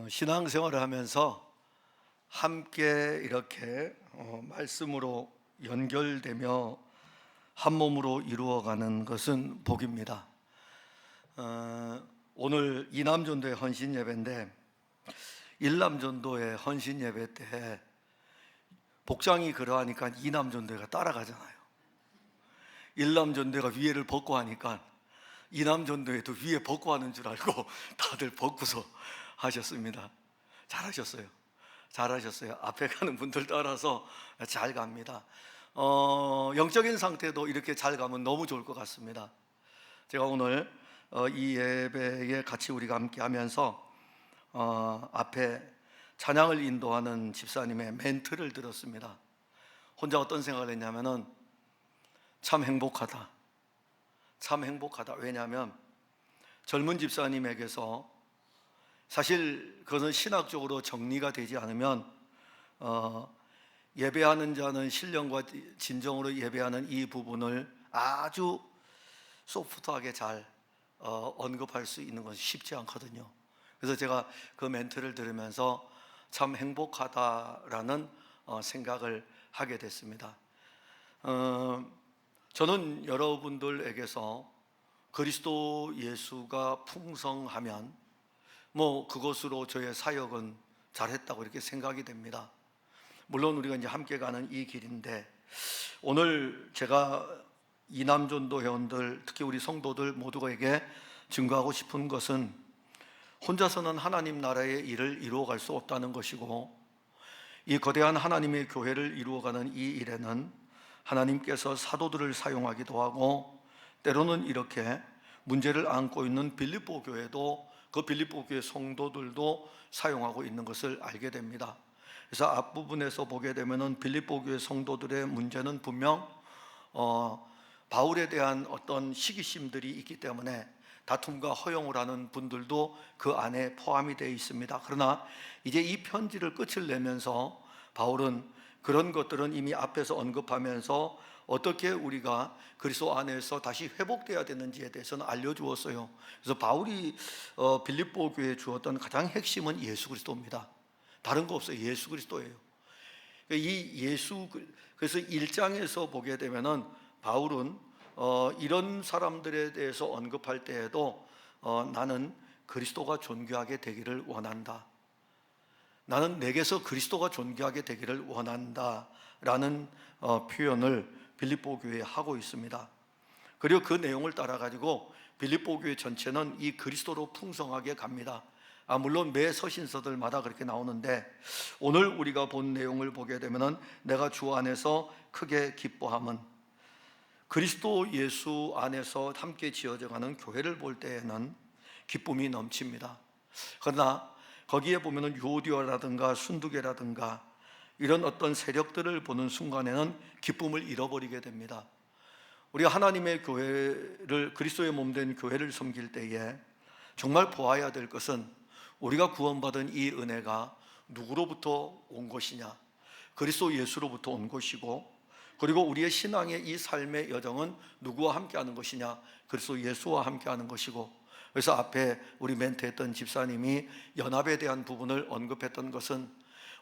신앙생활을 하면서 함께 이렇게 말씀으로 연결되며 한 몸으로 이루어가는 것은 복입니다. 오늘 이남전도의 헌신 예배인데, 일남전도의 헌신 예배 때 복장이 그러하니까 이남전도회가 따라가잖아요. 일남전도회가 위에를 벗고 하니까 이남전도회도 위에 벗고 하는 줄 알고 다들 벗고서 하셨습니다. 잘하셨어요. 잘하셨어요. 앞에 가는 분들 따라서 잘 갑니다. 영적인 상태도 이렇게 잘 가면 너무 좋을 것 같습니다. 제가 오늘 이 예배에 같이 우리가 함께 하면서 앞에 찬양을 인도하는 집사님의 멘트를 들었습니다. 혼자 어떤 생각을 했냐면은 참 행복하다. 참 행복하다. 왜냐하면 젊은 집사님에게서 사실 그것은 신학적으로 정리가 되지 않으면 예배하는 자는 신령과 진정으로 예배하는 이 부분을 아주 소프트하게 잘 언급할 수 있는 것이 쉽지 않거든요. 그래서 제가 그 멘트를 들으면서 참 행복하다라는 생각을 하게 됐습니다. 저는 여러분들에게서 그리스도 예수가 풍성하면 그것으로 저의 사역은 잘했다고 이렇게 생각이 됩니다. 물론 우리가 이제 함께 가는 이 길인데, 오늘 제가 이남전도 회원들, 특히 우리 성도들 모두에게 증거하고 싶은 것은 혼자서는 하나님 나라의 일을 이루어갈 수 없다는 것이고, 이 거대한 하나님의 교회를 이루어가는 이 일에는 하나님께서 사도들을 사용하기도 하고, 때로는 이렇게 문제를 안고 있는 빌립보 교회도, 그 빌립보 교회 성도들도 사용하고 있는 것을 알게 됩니다. 그래서 앞부분에서 보게 되면은 빌립보 교회 성도들의 문제는 분명 바울에 대한 어떤 시기심들이 있기 때문에 다툼과 허용을 하는 분들도 그 안에 포함이 되어 있습니다. 그러나 이제 이 편지를 끝을 내면서 바울은 그런 것들은 이미 앞에서 언급하면서 어떻게 우리가 그리스도 안에서 다시 회복되어야 되는지에 대해서는 알려주었어요. 그래서 바울이 빌립보 교회에 주었던 가장 핵심은 예수 그리스도입니다. 다른 거 없어요. 예수 그리스도예요. 그래서 1장에서 보게 되면은 바울은 이런 사람들에 대해서 언급할 때에도 나는 그리스도가 존귀하게 되기를 원한다. 나는 내게서 그리스도가 존귀하게 되기를 원한다 라는 표현을 빌립보 교회에 하고 있습니다. 그리고 그 내용을 따라 가지고 빌립보 교회 전체는 이 그리스도로 풍성하게 갑니다. 물론 매 서신서들마다 그렇게 나오는데, 오늘 우리가 본 내용을 보게 되면은 내가 주 안에서 크게 기뻐함은, 그리스도 예수 안에서 함께 지어져가는 교회를 볼 때에는 기쁨이 넘칩니다. 그러나 거기에 보면은 유오디아라든가 순두계라든가 이런 어떤 세력들을 보는 순간에는 기쁨을 잃어버리게 됩니다. 우리가 하나님의 교회를, 그리스도의 몸된 교회를 섬길 때에 정말 보아야 될 것은 우리가 구원받은 이 은혜가 누구로부터 온 것이냐, 그리스도 예수로부터 온 것이고, 그리고 우리의 신앙의 이 삶의 여정은 누구와 함께하는 것이냐, 그리스도 예수와 함께하는 것이고, 그래서 앞에 우리 멘트했던 집사님이 연합에 대한 부분을 언급했던 것은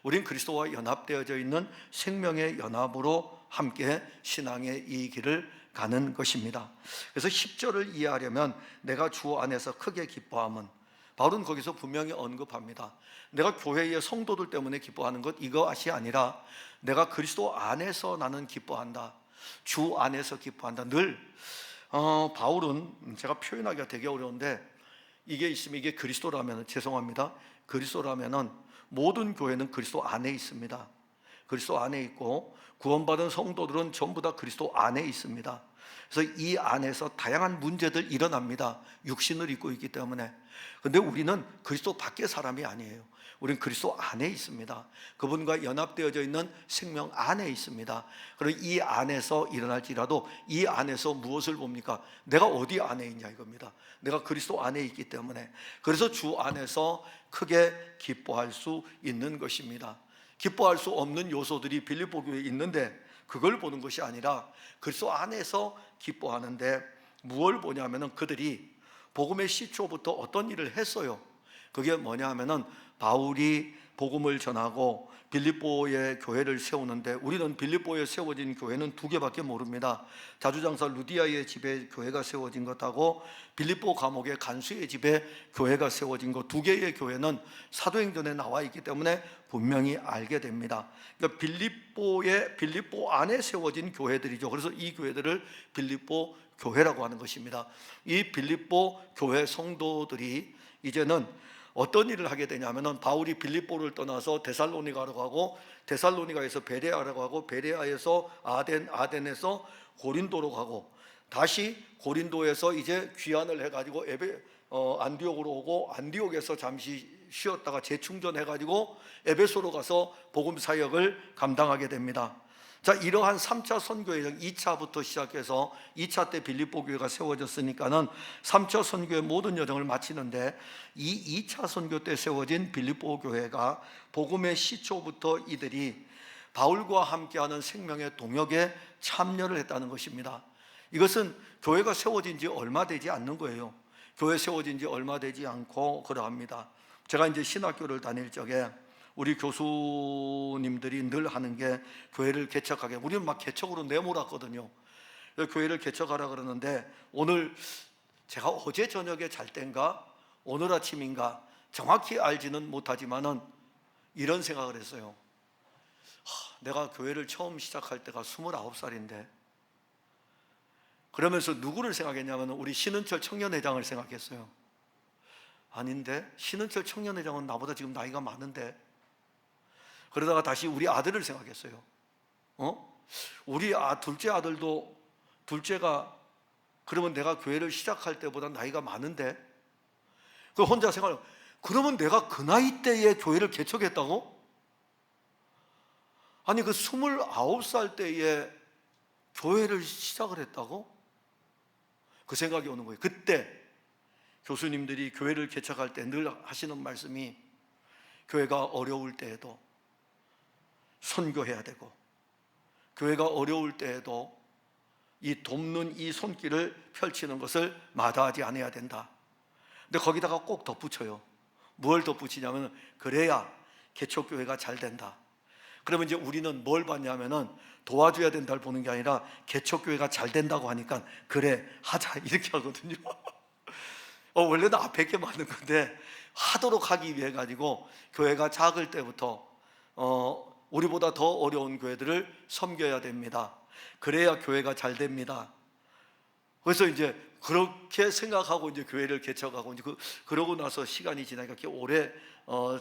우린 그리스도와 연합되어져 있는 생명의 연합으로 함께 신앙의 이 길을 가는 것입니다. 그래서 10절을 이해하려면 내가 주 안에서 크게 기뻐함은, 바울은 거기서 분명히 언급합니다. 내가 교회의 성도들 때문에 기뻐하는 것, 이것이 아니라 내가 그리스도 안에서 나는 기뻐한다. 주 안에서 기뻐한다. 늘 바울은, 제가 표현하기가 되게 어려운데, 이게 있으면, 이게 그리스도라면, 죄송합니다, 그리스도라면은 모든 교회는 그리스도 안에 있습니다. 그리스도 안에 있고 구원받은 성도들은 전부 다 그리스도 안에 있습니다. 그래서 이 안에서 다양한 문제들 일어납니다. 육신을 입고 있기 때문에. 그런데 우리는 그리스도 밖의 사람이 아니에요. 우리는 그리스도 안에 있습니다. 그분과 연합되어져 있는 생명 안에 있습니다. 그리고 이 안에서 일어날지라도 이 안에서 무엇을 봅니까? 내가 어디 안에 있냐 이겁니다. 내가 그리스도 안에 있기 때문에. 그래서 주 안에서 크게 기뻐할 수 있는 것입니다. 기뻐할 수 없는 요소들이 빌립보 교회에 있는데 그걸 보는 것이 아니라 그리스도 안에서 기뻐하는데, 무엇을 보냐면은 그들이 복음의 시초부터 어떤 일을 했어요. 그게 뭐냐 하면은 바울이 복음을 전하고 빌립보에 교회를 세우는데, 우리는 빌립보에 세워진 교회는 두 개밖에 모릅니다. 자주장사 루디아의 집에 교회가 세워진 것하고 빌립보 감옥의 간수의 집에 교회가 세워진 것, 두 개의 교회는 사도행전에 나와 있기 때문에 분명히 알게 됩니다. 그러니까 빌립보 안에 세워진 교회들이죠. 그래서 이 교회들을 빌립보 교회라고 하는 것입니다. 이 빌립보 교회 성도들이 이제는 어떤 일을 하게 되냐면은, 바울이 빌립보를 떠나서 데살로니가로 가고, 데살로니가에서 베레아로 가고, 베레아에서 아덴에서 고린도로 가고, 다시 고린도에서 이제 귀환을 해가지고 안디옥으로 오고, 안디옥에서 잠시 쉬었다가 재충전해가지고 에베소로 가서 복음 사역을 감당하게 됩니다. 자, 이러한 3차 선교의 여정, 2차부터 시작해서 2차 때 빌립보 교회가 세워졌으니까는 3차 선교의 모든 여정을 마치는데, 이 2차 선교 때 세워진 빌립보 교회가 복음의 시초부터 이들이 바울과 함께하는 생명의 동역에 참여를 했다는 것입니다. 이것은 교회가 세워진 지 얼마 되지 않는 거예요. 교회 세워진 지 얼마 되지 않고 그러합니다. 제가 이제 신학교를 다닐 적에 우리 교수님들이 늘 하는 게, 교회를 개척하게, 우리는 막 개척으로 내몰았거든요. 교회를 개척하라 그러는데, 오늘 제가 어제 저녁에 잘 때인가 오늘 아침인가 정확히 알지는 못하지만은 이런 생각을 했어요. 내가 교회를 처음 시작할 때가 29살인데, 그러면서 누구를 생각했냐면 우리 신은철 청년회장을 생각했어요. 아닌데, 신은철 청년회장은 나보다 지금 나이가 많은데. 그러다가 다시 우리 아들을 생각했어요. 우리 둘째 아들도, 둘째가 그러면 내가 교회를 시작할 때보다 나이가 많은데, 그 혼자 생각을, 그러면 내가 그 나이 때에 교회를 개척했다고? 아니, 그 29살 때에 교회를 시작을 했다고? 그 생각이 오는 거예요. 그때 교수님들이 교회를 개척할 때 늘 하시는 말씀이, 교회가 어려울 때에도 선교해야 되고, 교회가 어려울 때에도 이 돕는 이 손길을 펼치는 것을 마다하지 않아야 된다. 근데 거기다가 꼭 덧붙여요. 뭘 덧붙이냐면, 그래야 개척교회가 잘 된다. 그러면 이제 우리는 뭘 봤냐면은, 도와줘야 된다를 보는 게 아니라 개척교회가 잘 된다고 하니까 그래 하자 이렇게 하거든요. 원래는 앞에 게 맞는 건데, 하도록 하기 위해 가지고 교회가 작을 때부터 우리보다 더 어려운 교회들을 섬겨야 됩니다. 그래야 교회가 잘 됩니다. 그래서 이제 그렇게 생각하고 이제 교회를 개척하고, 이제 그러고 나서 시간이 지나니까 꽤 오래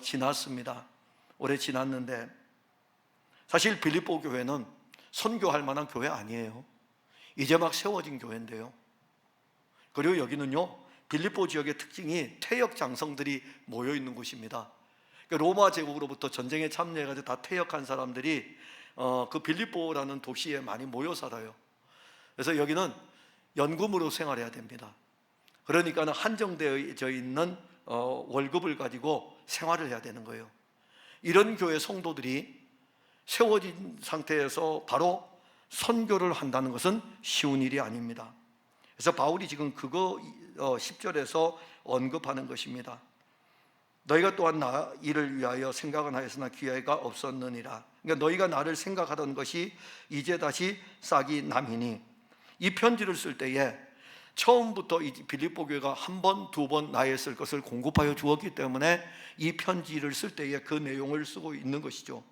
지났습니다. 오래 지났는데, 사실 빌립보 교회는 선교할 만한 교회 아니에요. 이제 막 세워진 교회인데요. 그리고 여기는요, 빌립보 지역의 특징이 퇴역 장성들이 모여 있는 곳입니다. 로마 제국으로부터 전쟁에 참여해가지고 다 퇴역한 사람들이 그 빌립보라는 도시에 많이 모여 살아요. 그래서 여기는 연금으로 생활해야 됩니다. 그러니까 한정되어 있는 월급을 가지고 생활을 해야 되는 거예요. 이런 교회 성도들이 세워진 상태에서 바로 선교를 한다는 것은 쉬운 일이 아닙니다. 그래서 바울이 지금 그거 10절에서 언급하는 것입니다. 너희가 또한 나 이를 위하여 생각은 하였으나 기회가 없었느니라. 그러니까 너희가 나를 생각하던 것이 이제 다시 싹이 남이니, 이 편지를 쓸 때에 처음부터 이 빌립보 교회가 한 번, 두 번 나에 쓸 것을 공급하여 주었기 때문에 이 편지를 쓸 때에 그 내용을 쓰고 있는 것이죠.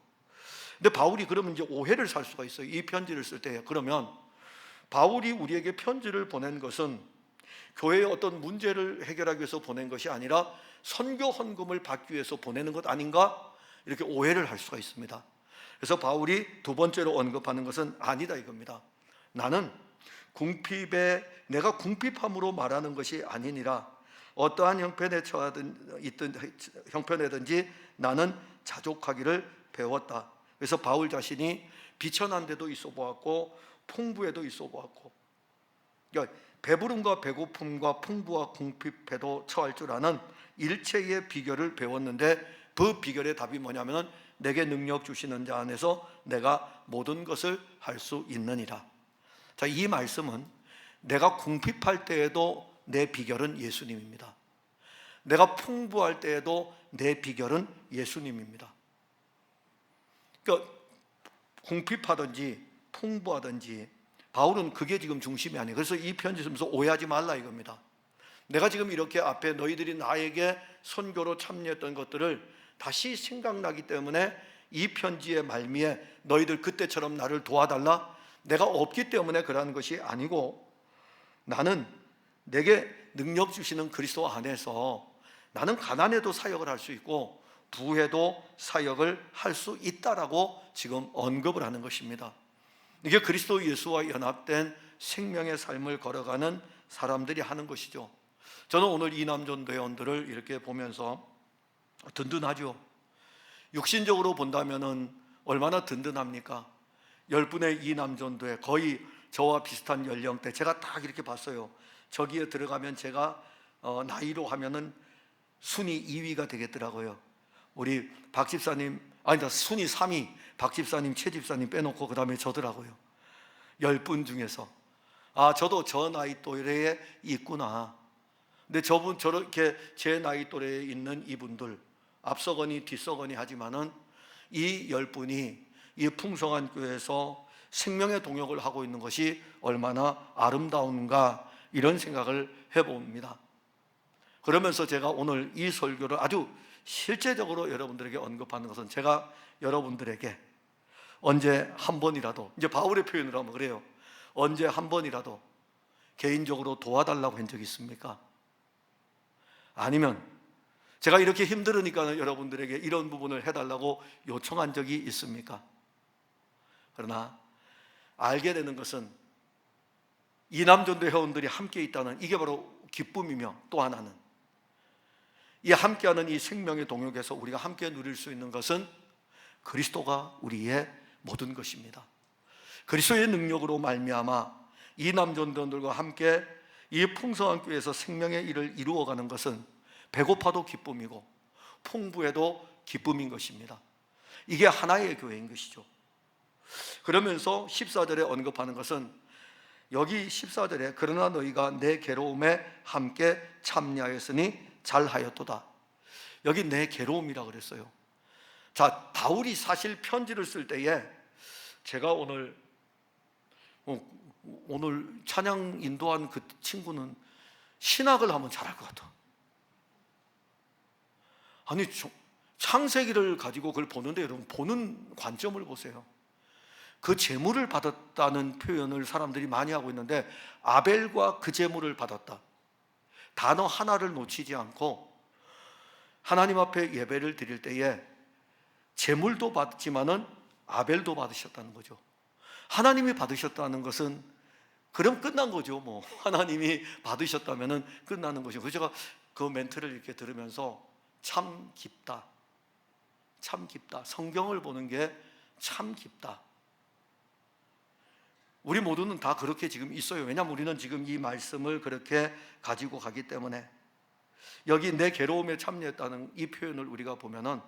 근데 바울이 그러면 이제 오해를 살 수가 있어요. 이 편지를 쓸 때에, 그러면 바울이 우리에게 편지를 보낸 것은 교회의 어떤 문제를 해결하기 위해서 보낸 것이 아니라 선교 헌금을 받기 위해서 보내는 것 아닌가? 이렇게 오해를 할 수가 있습니다. 그래서 바울이 두 번째로 언급하는 것은 아니다 이겁니다. 나는 내가 궁핍함으로 말하는 것이 아니니라. 어떠한 형편에든지 나는 자족하기를 배웠다. 그래서 바울 자신이 비천한 데도 있어 보았고 풍부에도 있어 보았고, 그러니까 배부름과 배고픔과 풍부와 궁핍에도 처할 줄 아는 일체의 비결을 배웠는데, 그 비결의 답이 뭐냐면 내게 능력 주시는 자 안에서 내가 모든 것을 할 수 있느니라. 자, 이 말씀은 내가 궁핍할 때에도 내 비결은 예수님입니다. 내가 풍부할 때에도 내 비결은 예수님입니다. 그러니까 궁핍하든지 풍부하든지 바울은 그게 지금 중심이 아니에요. 그래서 이 편지 쓰면서 오해하지 말라 이겁니다. 내가 지금 이렇게 앞에 너희들이 나에게 선교로 참여했던 것들을 다시 생각나기 때문에 이 편지의 말미에 너희들 그때처럼 나를 도와달라? 내가 없기 때문에 그러는 것이 아니고, 나는 내게 능력 주시는 그리스도 안에서 나는 가난해도 사역을 할 수 있고 부해도 사역을 할 수 있다라고 지금 언급을 하는 것입니다. 이게 그리스도 예수와 연합된 생명의 삶을 걸어가는 사람들이 하는 것이죠. 저는 오늘 이남전도회원들을 이렇게 보면서 든든하죠. 육신적으로 본다면은 얼마나 든든합니까? 10분의 이남전도회, 거의 저와 비슷한 연령대. 제가 딱 이렇게 봤어요. 저기에 들어가면 제가 나이로 하면은 순위 2위가 되겠더라고요. 우리 박 집사님, 아니다, 순위 3위, 박 집사님, 최 집사님 빼놓고 그 다음에 저더라고요. 10분 중에서. 아, 저도 저 나이 또래에 있구나. 근데 저분, 저렇게 제 나이 또래에 있는 이분들, 앞서거니 뒤서거니 하지만은 이 10분이 이 풍성한 교회에서 생명의 동역을 하고 있는 것이 얼마나 아름다운가, 이런 생각을 해봅니다. 그러면서 제가 오늘 이 설교를 아주 실제적으로 여러분들에게 언급하는 것은, 제가 여러분들에게 언제 한 번이라도, 이제 바울의 표현으로 하면 그래요, 언제 한 번이라도 개인적으로 도와달라고 한 적이 있습니까? 아니면 제가 이렇게 힘들으니까 여러분들에게 이런 부분을 해달라고 요청한 적이 있습니까? 그러나 알게 되는 것은 이남전도 회원들이 함께 있다는 이게 바로 기쁨이며, 또 하나는 이 함께하는 이 생명의 동역에서 우리가 함께 누릴 수 있는 것은 그리스도가 우리의 모든 것입니다. 그리스도의 능력으로 말미암아 이남전도원들과 함께 이 풍성한 교회에서 생명의 일을 이루어가는 것은 배고파도 기쁨이고 풍부해도 기쁨인 것입니다. 이게 하나의 교회인 것이죠. 그러면서 14절에 언급하는 것은, 여기 14절에 그러나 너희가 내 괴로움에 함께 참여하였으니 잘하였도다. 여기 내 괴로움이라 그랬어요. 자, 바울이 사실 편지를 쓸 때에, 제가 오늘 찬양 인도한 그 친구는 신학을 하면 잘할 것 같아. 아니, 창세기를 가지고 그걸 보는데 여러분, 보는 관점을 보세요. 그 제물을 받았다는 표현을 사람들이 많이 하고 있는데, 아벨과 그 제물을 받았다, 단어 하나를 놓치지 않고 하나님 앞에 예배를 드릴 때에 제물도 받지만은 아벨도 받으셨다는 거죠. 하나님이 받으셨다는 것은 그럼 끝난 거죠. 뭐 하나님이 받으셨다면은 끝나는 거죠. 그래서 제가 그 멘트를 이렇게 들으면서 참 깊다, 참 깊다, 성경을 보는 게 참 깊다. 우리 모두는 다 그렇게 지금 있어요. 왜냐하면 우리는 지금 이 말씀을 그렇게 가지고 가기 때문에. 여기 내 괴로움에 참여했다는 이 표현을 우리가 보면은,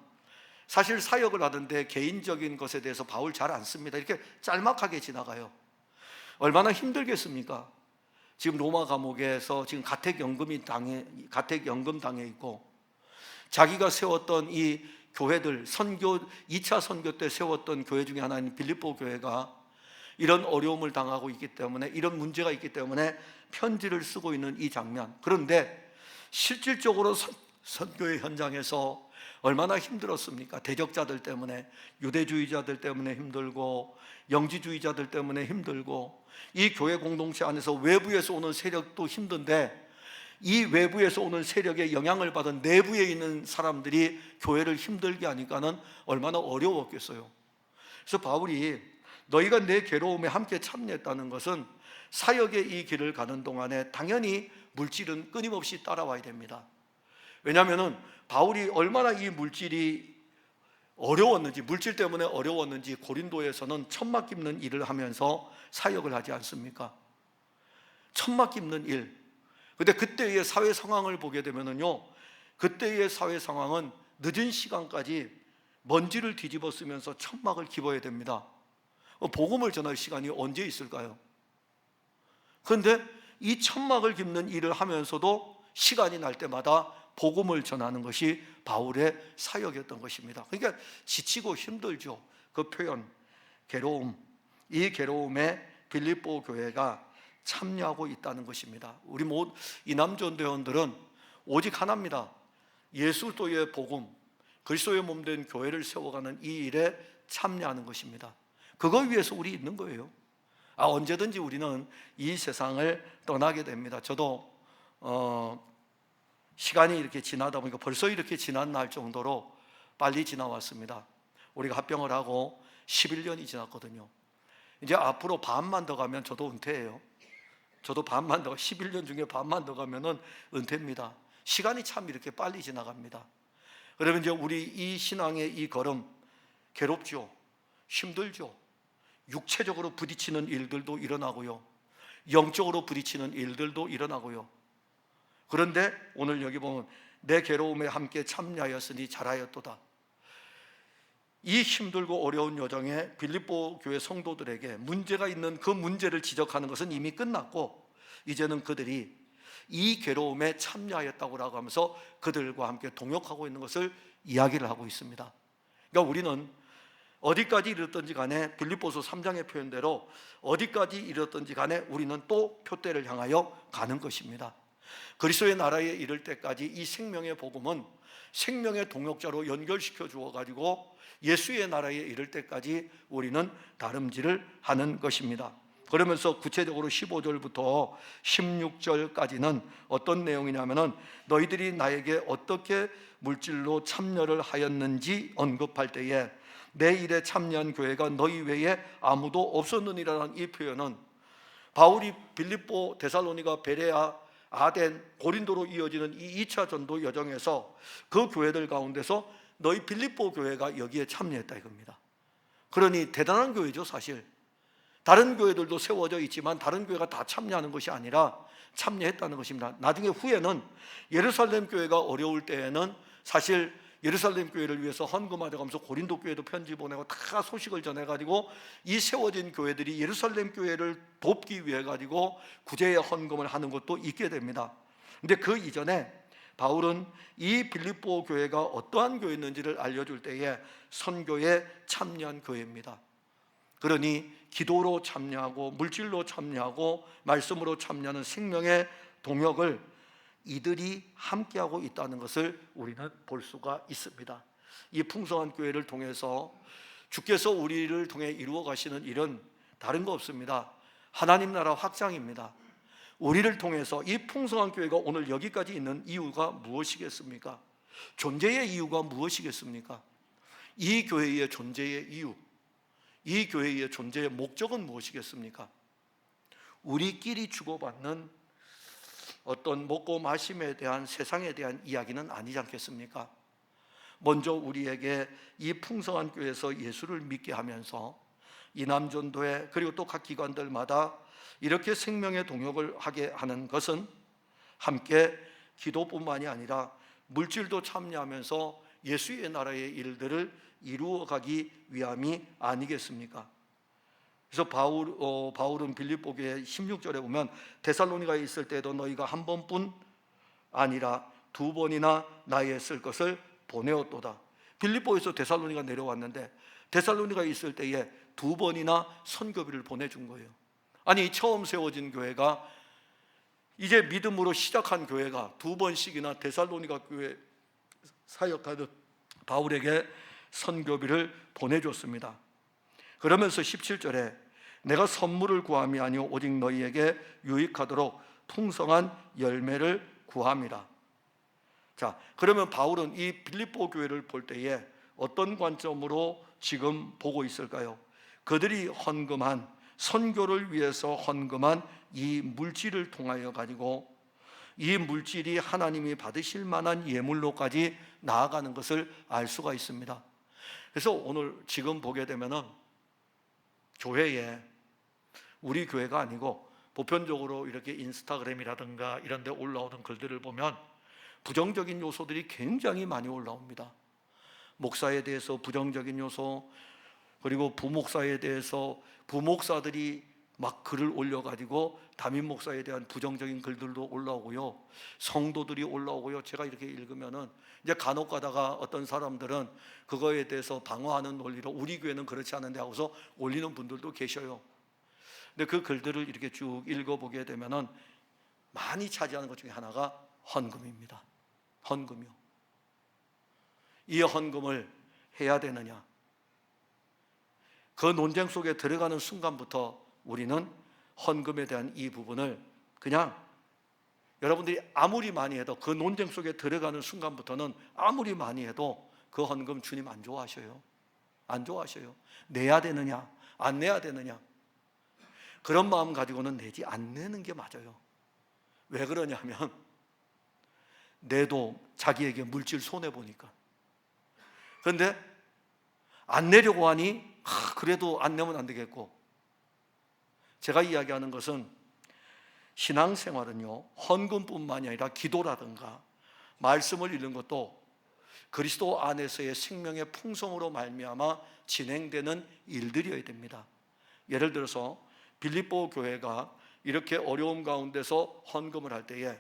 사실 사역을 하던데 개인적인 것에 대해서 바울 잘 안 씁니다. 이렇게 짤막하게 지나가요. 얼마나 힘들겠습니까? 지금 로마 감옥에서 지금 가택연금 당해 있고, 자기가 세웠던 이 교회들, 선교 2차 선교 때 세웠던 교회 중에 하나인 빌립보 교회가 이런 어려움을 당하고 있기 때문에, 이런 문제가 있기 때문에 편지를 쓰고 있는 이 장면. 그런데 실질적으로 선교의 현장에서 얼마나 힘들었습니까? 대적자들 때문에, 유대주의자들 때문에 힘들고, 영지주의자들 때문에 힘들고, 이 교회 공동체 안에서 외부에서 오는 세력도 힘든데, 이 외부에서 오는 세력에 영향을 받은 내부에 있는 사람들이 교회를 힘들게 하니까는 얼마나 어려웠겠어요. 그래서 바울이 너희가 내 괴로움에 함께 참여했다는 것은, 사역의 이 길을 가는 동안에 당연히 물질은 끊임없이 따라와야 됩니다. 왜냐하면 바울이 얼마나 이 물질이 어려웠는지, 물질 때문에 어려웠는지 고린도에서는 천막 깁는 일을 하면서 사역을 하지 않습니까? 천막 깁는 일. 근데 그때의 사회 상황을 보게 되면은요, 그때의 사회 상황은 늦은 시간까지 먼지를 뒤집어 쓰면서 천막을 깁어야 됩니다. 복음을 전할 시간이 언제 있을까요? 그런데 이 천막을 깁는 일을 하면서도 시간이 날 때마다 복음을 전하는 것이 바울의 사역이었던 것입니다. 그러니까 지치고 힘들죠. 그 표현, 괴로움, 이 괴로움에 빌립보 교회가 참여하고 있다는 것입니다. 우리 이남전도회원들은 오직 하나입니다. 예수 그리스도의 복음, 그리스도의 몸된 교회를 세워가는 이 일에 참여하는 것입니다. 그거 위해서 우리 있는 거예요. 언제든지 우리는 이 세상을 떠나게 됩니다. 저도 시간이 이렇게 지나다 보니까 벌써 이렇게 지났나 할 정도로 빨리 지나왔습니다. 우리가 합병을 하고 11년이 지났거든요. 이제 앞으로 반만 더 가면 저도 은퇴해요. 저도 반만 더, 11년 중에 반만 더 가면은 은퇴입니다. 시간이 참 이렇게 빨리 지나갑니다. 그러면 이제 우리 이 신앙의 이 걸음 괴롭죠. 힘들죠. 육체적으로 부딪히는 일들도 일어나고요. 영적으로 부딪히는 일들도 일어나고요. 그런데 오늘 여기 보면 내 괴로움에 함께 참여하였으니 잘하였도다. 이 힘들고 어려운 여정에 빌립보 교회 성도들에게 문제가 있는 그 문제를 지적하는 것은 이미 끝났고, 이제는 그들이 이 괴로움에 참여하였다고 하면서 그들과 함께 동역하고 있는 것을 이야기를 하고 있습니다. 그러니까 우리는 어디까지 이르렀든지 간에 빌립보서 3장의 표현대로 어디까지 이르렀든지 간에 우리는 또 표대를 향하여 가는 것입니다. 그리스도의 나라에 이를 때까지 이 생명의 복음은 생명의 동역자로 연결시켜 주어 가지고 예수의 나라에 이를 때까지 우리는 다름질을 하는 것입니다. 그러면서 구체적으로 15절부터 16절까지는 어떤 내용이냐면은 너희들이 나에게 어떻게 물질로 참여를 하였는지 언급할 때에 내 일에 참여한 교회가 너희 외에 아무도 없었느니라는 이 표현은 바울이 빌립보, 데살로니가, 베레아, 아덴, 고린도로 이어지는 이 2차 전도 여정에서 그 교회들 가운데서 너희 빌립보 교회가 여기에 참여했다 이겁니다. 그러니 대단한 교회죠. 사실 다른 교회들도 세워져 있지만 다른 교회가 다 참여하는 것이 아니라 참여했다는 것입니다. 나중에 후에는 예루살렘 교회가 어려울 때에는 사실 예루살렘 교회를 위해서 헌금하자 하면서 고린도 교회도 편지 보내고 다 소식을 전해가지고 이 세워진 교회들이 예루살렘 교회를 돕기 위해 가지고 구제의 헌금을 하는 것도 있게 됩니다. 근데 그 이전에 바울은 이 빌립보 교회가 어떠한 교회였는지를 알려줄 때에 선교에 참여한 교회입니다. 그러니 기도로 참여하고 물질로 참여하고 말씀으로 참여하는 생명의 동역을 이들이 함께하고 있다는 것을 우리는 볼 수가 있습니다. 이 풍성한 교회를 통해서 주께서 우리를 통해 이루어 가시는 일은 다른 거 없습니다. 하나님 나라 확장입니다. 우리를 통해서 이 풍성한 교회가 오늘 여기까지 있는 이유가 무엇이겠습니까? 존재의 이유가 무엇이겠습니까? 이 교회의 존재의 이유, 이 교회의 존재의 목적은 무엇이겠습니까? 우리끼리 주고받는 어떤 먹고 마심에 대한 세상에 대한 이야기는 아니지 않겠습니까? 먼저 우리에게 이 풍성한 교회에서 예수를 믿게 하면서 이남전도회 그리고 또 각 기관들마다 이렇게 생명의 동역을 하게 하는 것은 함께 기도뿐만이 아니라 물질도 참여하면서 예수의 나라의 일들을 이루어가기 위함이 아니겠습니까? 그래서 바울은 빌립보 교회 16절에 보면 데살로니가에 있을 때도 너희가 한 번뿐 아니라 두 번이나 나에 쓸 것을 보내었도다. 빌립보에서 데살로니가 내려왔는데 데살로니가에 있을 때에 두 번이나 선교비를 보내준 거예요. 아니 처음 세워진 교회가 이제 믿음으로 시작한 교회가 두 번씩이나 데살로니가 교회 사역하던 바울에게 선교비를 보내줬습니다. 그러면서 17절에 내가 선물을 구함이 아니오 오직 너희에게 유익하도록 풍성한 열매를 구함이라. 자, 그러면 바울은 이 빌립보 교회를 볼 때에 어떤 관점으로 지금 보고 있을까요? 그들이 헌금한 선교를 위해서 헌금한 이 물질을 통하여 가지고 이 물질이 하나님이 받으실 만한 예물로까지 나아가는 것을 알 수가 있습니다. 그래서 오늘 지금 보게 되면은 교회에 우리 교회가 아니고 보편적으로 이렇게 인스타그램이라든가 이런 데 올라오는 글들을 보면 부정적인 요소들이 굉장히 많이 올라옵니다. 목사에 대해서 부정적인 요소, 그리고 부목사에 대해서 부목사들이 막 글을 올려가지고 담임 목사에 대한 부정적인 글들도 올라오고요, 성도들이 올라오고요. 제가 이렇게 읽으면은 이제 간혹 가다가 어떤 사람들은 그거에 대해서 방어하는 논리로 우리 교회는 그렇지 않은데 하고서 올리는 분들도 계셔요. 근데 그 글들을 이렇게 쭉 읽어보게 되면은 많이 차지하는 것 중에 하나가 헌금입니다. 헌금이요. 이 헌금을 해야 되느냐, 그 논쟁 속에 들어가는 순간부터 우리는 헌금에 대한 이 부분을 그냥, 여러분들이 아무리 많이 해도 그 논쟁 속에 들어가는 순간부터는 아무리 많이 해도 그 헌금 주님 안 좋아하셔요. 안 좋아하셔요. 내야 되느냐 안 내야 되느냐, 그런 마음 가지고는 내지 않는 게 맞아요. 왜 그러냐면 내도 자기에게 물질 손해보니까. 그런데 안 내려고 하니 그래도 안 내면 안 되겠고. 제가 이야기하는 것은 신앙생활은요, 헌금뿐만이 아니라 기도라든가 말씀을 읽는 것도 그리스도 안에서의 생명의 풍성으로 말미암아 진행되는 일들이어야 됩니다. 예를 들어서 빌립보 교회가 이렇게 어려움 가운데서 헌금을 할 때에,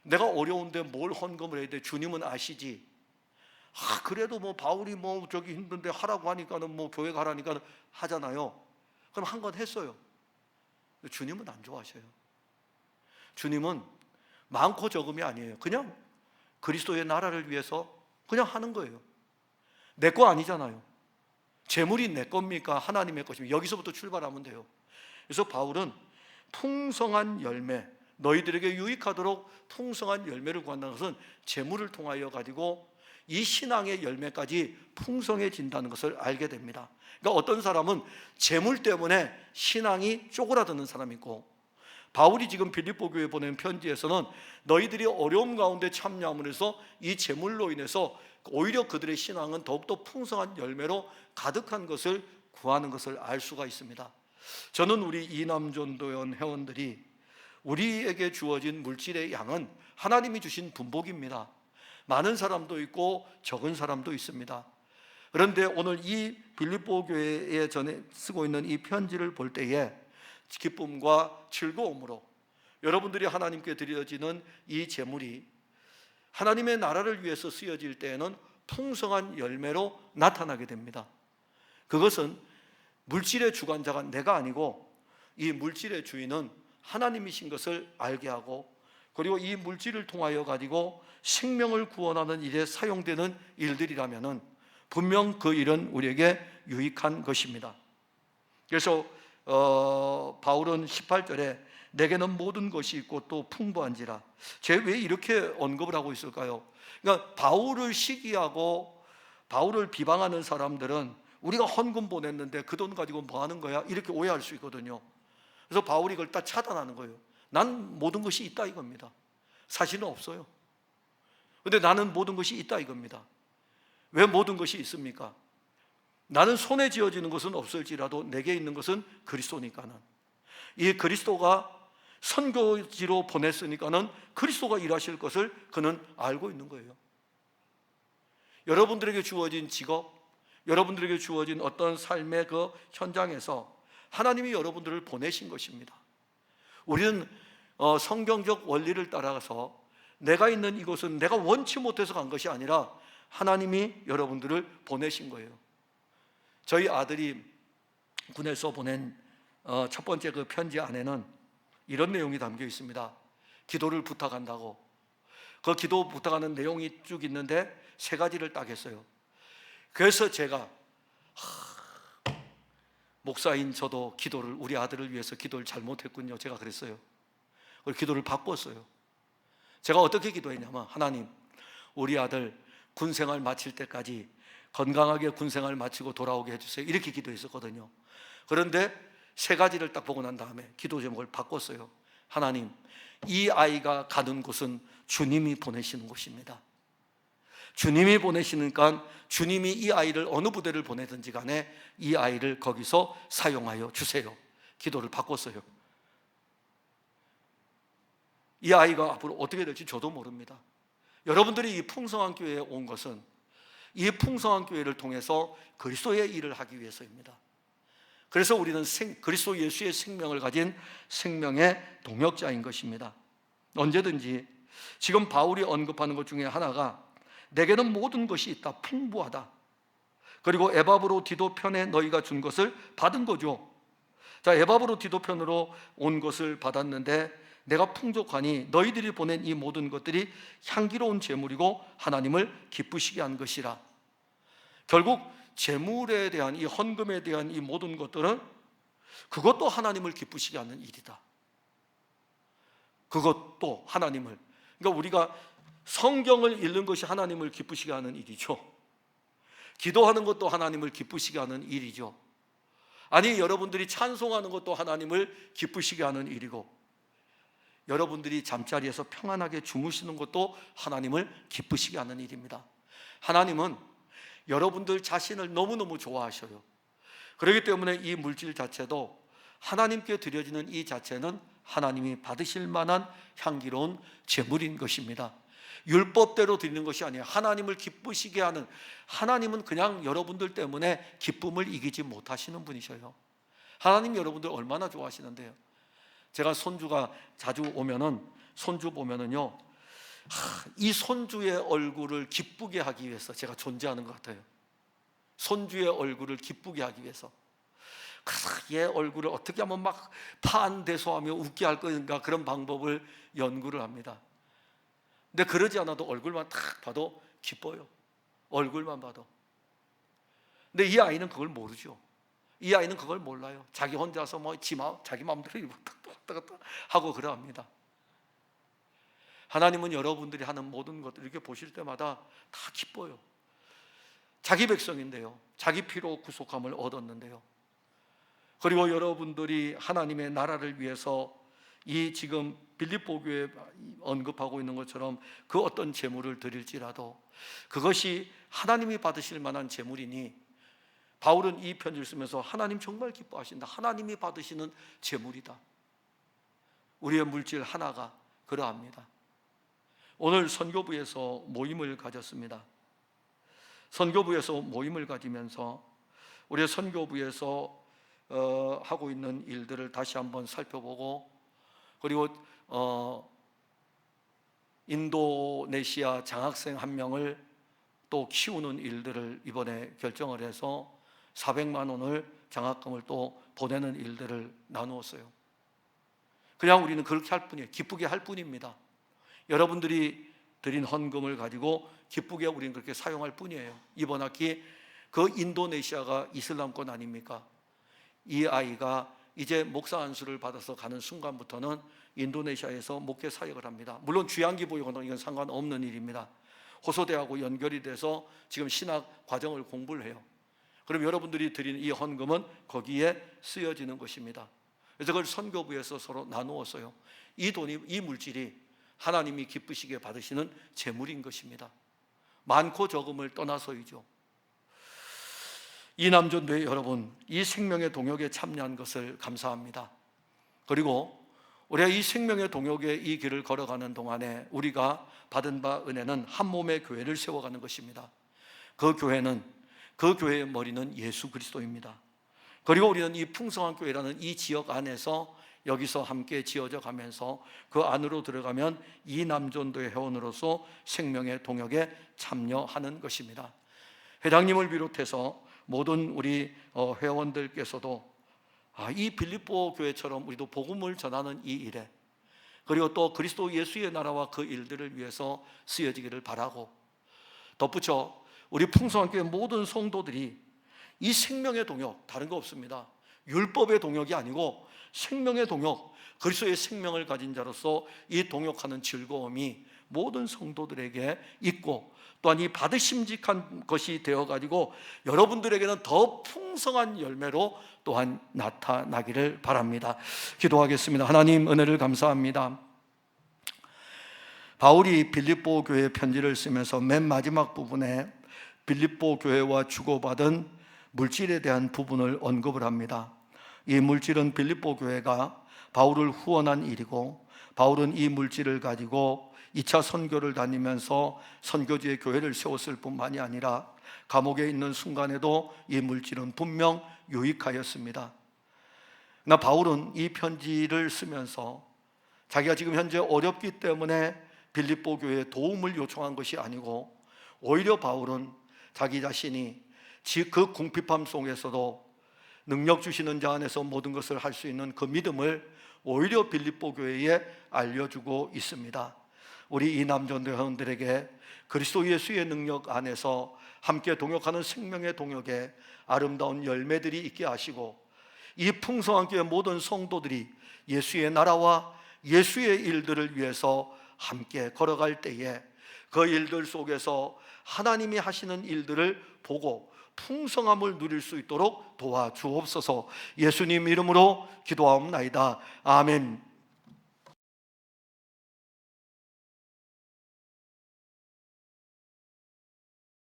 내가 어려운데 뭘 헌금을 해야 돼? 주님은 아시지. 그래도 뭐 바울이 뭐 저기 힘든데 하라고 하니까는 뭐 교회 가라니까 하잖아요. 그럼 한 건 했어요. 주님은 안 좋아하셔요. 주님은 많고 적음이 아니에요. 그냥 그리스도의 나라를 위해서 그냥 하는 거예요. 내 거 아니잖아요. 재물이 내 겁니까? 하나님의 것입니까? 여기서부터 출발하면 돼요. 그래서 바울은 풍성한 열매, 너희들에게 유익하도록 풍성한 열매를 구한다는 것은 재물을 통하여 가지고 이 신앙의 열매까지 풍성해진다는 것을 알게 됩니다. 그러니까 어떤 사람은 재물 때문에 신앙이 쪼그라드는 사람이 있고, 바울이 지금 빌립보 교회에 보낸 편지에서는 너희들이 어려움 가운데 참여함으로 해서 이 재물로 인해서 오히려 그들의 신앙은 더욱더 풍성한 열매로 가득한 것을 구하는 것을 알 수가 있습니다. 저는 우리 이남전도연 회원들이 우리에게 주어진 물질의 양은 하나님이 주신 분복입니다. 많은 사람도 있고 적은 사람도 있습니다. 그런데 오늘 이 빌립보 교회에 전에 쓰고 있는 이 편지를 볼 때에 기쁨과 즐거움으로 여러분들이 하나님께 드려지는 이 제물이 하나님의 나라를 위해서 쓰여질 때에는 풍성한 열매로 나타나게 됩니다. 그것은 물질의 주관자가 내가 아니고 이 물질의 주인은 하나님이신 것을 알게 하고, 그리고 이 물질을 통하여 가지고 생명을 구원하는 일에 사용되는 일들이라면은 분명 그 일은 우리에게 유익한 것입니다. 그래서 바울은 18절에 내게는 모든 것이 있고 또 풍부한지라. 제가 왜 이렇게 언급을 하고 있을까요? 그러니까 바울을 시기하고 바울을 비방하는 사람들은 우리가 헌금 보냈는데 그 돈 가지고 뭐 하는 거야? 이렇게 오해할 수 있거든요. 그래서 바울이 그걸 딱 차단하는 거예요. 난 모든 것이 있다 이겁니다. 사실은 없어요. 근데 나는 모든 것이 있다 이겁니다. 왜 모든 것이 있습니까? 나는 손에 쥐어지는 것은 없을지라도 내게 있는 것은 그리스도니까는, 이 그리스도가 선교지로 보냈으니까는 그리스도가 일하실 것을 그는 알고 있는 거예요. 여러분들에게 주어진 직업, 여러분들에게 주어진 어떤 삶의 그 현장에서 하나님이 여러분들을 보내신 것입니다. 우리는 성경적 원리를 따라서 내가 있는 이곳은 내가 원치 못해서 간 것이 아니라 하나님이 여러분들을 보내신 거예요. 저희 아들이 군에서 보낸 첫 번째 그 편지 안에는 이런 내용이 담겨 있습니다. 기도를 부탁한다고. 그 기도 부탁하는 내용이 쭉 있는데 세 가지를 딱 했어요. 그래서 제가 목사인 저도 기도를, 우리 아들을 위해서 기도를 잘못했군요. 제가 그랬어요. 그리고 기도를 바꿨어요. 제가 어떻게 기도했냐면, 하나님, 우리 아들 군생활 마칠 때까지 건강하게 군생활 마치고 돌아오게 해주세요. 이렇게 기도했었거든요. 그런데 세 가지를 딱 보고 난 다음에 기도 제목을 바꿨어요. 하나님, 이 아이가 가는 곳은 주님이 보내시는 곳입니다. 주님이 보내시니까 주님이 이 아이를 어느 부대를 보내든지 간에 이 아이를 거기서 사용하여 주세요. 기도를 바꿨어요. 이 아이가 앞으로 어떻게 될지 저도 모릅니다. 여러분들이 이 풍성한 교회에 온 것은 이 풍성한 교회를 통해서 그리스도의 일을 하기 위해서입니다. 그래서 우리는 그리스도 예수의 생명을 가진 생명의 동역자인 것입니다. 언제든지 지금 바울이 언급하는 것 중에 하나가 내게는 모든 것이 있다, 풍부하다. 그리고 에바브로 디도편에 너희가 준 것을 받은 거죠. 자, 에바브로 디도편으로 온 것을 받았는데 내가 풍족하니 너희들이 보낸 이 모든 것들이 향기로운 제물이고 하나님을 기쁘시게 한 것이라. 결국 제물에 대한, 이 헌금에 대한 이 모든 것들은 그것도 하나님을 기쁘시게 하는 일이다. 그것도 하나님을, 그러니까 우리가 성경을 읽는 것이 하나님을 기쁘시게 하는 일이죠. 기도하는 것도 하나님을 기쁘시게 하는 일이죠. 아니, 여러분들이 찬송하는 것도 하나님을 기쁘시게 하는 일이고, 여러분들이 잠자리에서 평안하게 주무시는 것도 하나님을 기쁘시게 하는 일입니다. 하나님은 여러분들 자신을 너무너무 좋아하셔요. 그렇기 때문에 이 물질 자체도, 하나님께 드려지는 이 자체는 하나님이 받으실 만한 향기로운 제물인 것입니다. 율법대로 드리는 것이 아니에요. 하나님을 기쁘시게 하는, 하나님은 그냥 여러분들 때문에 기쁨을 이기지 못하시는 분이셔요. 하나님 여러분들 얼마나 좋아하시는데요. 제가 손주가 자주 오면은, 손주 보면은요, 이 손주의 얼굴을 기쁘게 하기 위해서 제가 존재하는 것 같아요. 손주의 얼굴을 기쁘게 하기 위해서 얘 얼굴을 어떻게 하면 막 파안대소하며 웃게 할 것인가, 그런 방법을 연구를 합니다. 근데 그러지 않아도 얼굴만 딱 봐도 기뻐요. 얼굴만 봐도. 근데 이 아이는 그걸 모르죠. 이 아이는 그걸 몰라요. 자기 혼자서 뭐 자기 마음대로 하고 그러합니다. 하나님은 여러분들이 하는 모든 것들 이렇게 보실 때마다 다 기뻐요. 자기 백성인데요, 자기 피로 구속함을 얻었는데요, 그리고 여러분들이 하나님의 나라를 위해서 이 지금 빌립보 교회에 언급하고 있는 것처럼 그 어떤 제물을 드릴지라도 그것이 하나님이 받으실 만한 제물이니, 바울은 이 편지를 쓰면서 하나님 정말 기뻐하신다, 하나님이 받으시는 제물이다. 우리의 물질 하나가 그러합니다. 오늘 선교부에서 모임을 가졌습니다. 선교부에서 모임을 가지면서 우리의 선교부에서 하고 있는 일들을 다시 한번 살펴보고, 그리고 인도네시아 장학생 한 명을 또 키우는 일들을 이번에 결정을 해서 400만 원을 장학금을 또 보내는 일들을 나누었어요. 그냥 우리는 그렇게 할 뿐이에요. 기쁘게 할 뿐입니다. 여러분들이 드린 헌금을 가지고 기쁘게 우리는 그렇게 사용할 뿐이에요. 이번 학기 그 인도네시아가 이슬람권 아닙니까? 이 아이가 이제 목사 안수를 받아서 가는 순간부터는 인도네시아에서 목회 사역을 합니다. 물론 귀향기 보육은 이건 상관없는 일입니다. 호소대하고 연결이 돼서 지금 신학 과정을 공부를 해요. 그럼 여러분들이 드린 이 헌금은 거기에 쓰여지는 것입니다. 그래서 그걸 선교부에서 서로 나누었어요. 이 돈이, 이 물질이 하나님이 기쁘시게 받으시는 제물인 것입니다. 많고 적음을 떠나서이죠. 이 남전도의 여러분, 이 생명의 동역에 참여한 것을 감사합니다. 그리고 우리가 이 생명의 동역의 이 길을 걸어가는 동안에 우리가 받은 바 은혜는 한 몸의 교회를 세워가는 것입니다. 그 교회의 머리는 예수 그리스도입니다. 그리고 우리는 이 풍성한 교회라는 이 지역 안에서 여기서 함께 지어져 가면서 그 안으로 들어가면 이 남전도의 회원으로서 생명의 동역에 참여하는 것입니다. 회장님을 비롯해서 모든 우리 회원들께서도 이 빌립보 교회처럼 우리도 복음을 전하는 이 일에, 그리고 또 그리스도 예수의 나라와 그 일들을 위해서 쓰여지기를 바라고, 덧붙여 우리 풍성한 교회 모든 성도들이 이 생명의 동역, 다른 거 없습니다. 율법의 동역이 아니고 생명의 동역, 그리스도의 생명을 가진 자로서 이 동역하는 즐거움이 모든 성도들에게 있고, 또한 이 받으심직한 것이 되어가지고 여러분들에게는 더 풍성한 열매로 또한 나타나기를 바랍니다. 기도하겠습니다. 하나님, 은혜를 감사합니다. 바울이 빌립보 교회 편지를 쓰면서 맨 마지막 부분에 빌립보 교회와 주고받은 물질에 대한 부분을 언급을 합니다. 이 물질은 빌립보 교회가 바울을 후원한 일이고, 바울은 이 물질을 가지고 2차 선교를 다니면서 선교지의 교회를 세웠을 뿐만이 아니라 감옥에 있는 순간에도 이 물질은 분명 유익하였습니다. 나 바울은 이 편지를 쓰면서 자기가 지금 현재 어렵기 때문에 빌립보 교회에 도움을 요청한 것이 아니고, 오히려 바울은 자기 자신이 그 궁핍함 속에서도 능력 주시는 자 안에서 모든 것을 할 수 있는 그 믿음을 오히려 빌립보 교회에 알려주고 있습니다. 우리 이 남자들에게 그리스도 예수의 능력 안에서 함께 동역하는 생명의 동역에 아름다운 열매들이 있게 하시고, 이 풍성한 교회 모든 성도들이 예수의 나라와 예수의 일들을 위해서 함께 걸어갈 때에 그 일들 속에서 하나님이 하시는 일들을 보고 풍성함을 누릴 수 있도록 도와주옵소서. 예수님 이름으로 기도하옵나이다. 아멘.